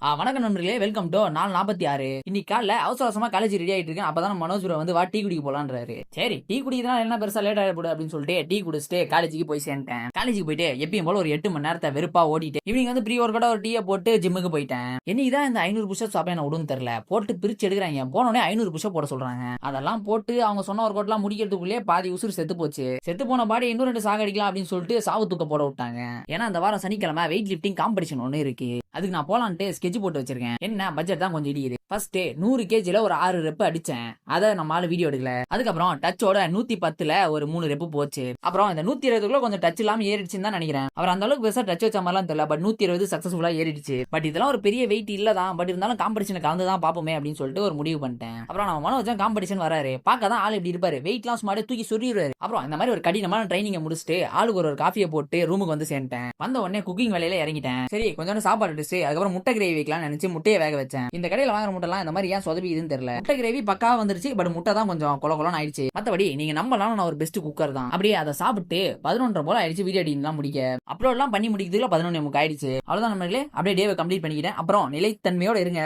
வணக்கம் நண்பர்களே, welcome to 4:46. இன்னைக்கு காலைல அவசர அவசரமா காலேஜ் ரெடி ஆயிட்டு இருக்கேன். அப்பதான் மனோஜ் ப்ரோ வந்து வா டீ குடிக்க போலான்றாரு. சரி டீ குடிக்கிறதுனால என்ன பெருசா லேட் ஆயிட போகுது அப்படின்னு சொல்லிட்டு டீ குடிச்சிட்டு காலேஜுக்கு போய் சேர்ந்துட்டேன். காலேஜுக்கு போயிட்டு எப்பயும் போல ஒரு 8 மணி நேரத்தை வெறுப்பா ஓடிட்டு ஈவினிங் வந்து ப்ரீ ஒர்க் ஒரு டீயை போட்டு ஜிம்முக்கு போயிட்டேன். என்னைக்குதான் இந்த 500 புஷப்ஸ் அப்ப என்ன விடுன்னு தெரியல. போட்டு பிரிச்சு எடுக்கிறாங்க. போனோடனே 500 புஷப் போட சொல்றாங்க. அதெல்லாம் போட்டு அவங்க சொன்ன ஒர்க் அவுட்லாம் முடிக்கிறதுக்குள்ளே பாதி உசுறு செத்து போச்சு. செத்து போன பாடி இன்னும் 2 சாக அடிக்கலாம் அப்படின்னு சொல்லிட்டு சாவு தூக்க போட விட்டாங்க. ஏன்னா அந்த வாரம் சனிக்கிழமை வெயிட் லிஃப்டிங் காம்படிஷன் ஒன்று இருக்கு. அதுக்கு நான் போலான்ட்டு ஸ்கெட்ச் போட்டு வச்சிருக்கேன். என்ன பட்ஜெட் தான் கொஞ்சம் இடிக்குது. ஃபர்ஸ்ட் 100 கேஜில ஒரு 6 ரெப் அடிச்சேன். அதை நம்மளால வீடியோ எடுக்கல. அதுக்கப்புறம் டச்சோட 110ல ஒரு 3 ரெப் போச்சு. அப்புறம் இந்த 120க்குள்ள கொஞ்சம் டச் இல்லாம ஏறிடுச்சுன்னு தான் நினைக்கிறேன். அவர் அந்த அளவுக்கு பெருசா டச் வச்ச மாதிரிலாம் தெரியல. பட் 120 சக்சஸ்ஃபுல்லா ஏறிடுச்சு. பட் இதெல்லாம் ஒரு பெரிய வெயிட் இல்லதான். பட் இருந்தாலும் காம்படிஷன் கலந்து தான் பாப்போமே அப்படின்னு சொல்லிட்டு ஒரு முடிவு பண்ணிட்டேன். அப்புறம் நம்ம மனோஜன் காம்படிஷன் வராரு. பார்க்க தான் ஆள் எப்படி இருப்பாரு. வெயிட்லாம் சும்மா தூக்கி சொல்லிடுவாரு. அப்புறம் இந்த மாதிரி ஒரு கடினமான ட்ரைனிங்கை முடிச்சுட்டு ஆளுக்கு ஒரு காஃபியை போட்டு ரூமுக்கு வந்து சேர்ந்துட்டேன். வந்த உடனே குக்கிங் வேலையில இறங்கிட்டேன். சரி கொஞ்சம் சாப்பாடு அடிச்சு அதுக்கப்புறம் முட்டை கிரேவி வைக்கலாம் நினைச்சு முட்டையை வேக வச்சேன். இந்த கடையில வாங்குற முட்டைலாம் இந்த மாதிரி ஏன் சொதப்பிதுன்னு தெரியல. முட்டை கிரேவி பக்கா வந்துருச்சு. பட் முட்டை தான் கொஞ்சம் கொலன்னு ஆயிடுச்சு. மத்தபடி நீங்க நம்பலாம், நான் ஒரு பெஸ்ட் குக்கர் தான். அப்படியே அதை சாப்பிட்டு 11:30 போல ஆயிடுச்சு வீடியோ எடிட்லாம் முடிக்க. அப்லோட் எல்லாம் பண்ணி முடிக்கிறதுல 11:30 ஆயிடுச்சு. அவ்வளவுதான் நம்மளே அப்படியே டேவை கம்ப்ளீட் பண்ணிக்கிட்டேன். அப்புறம் நிலைத்தன்மையோட இருங்க.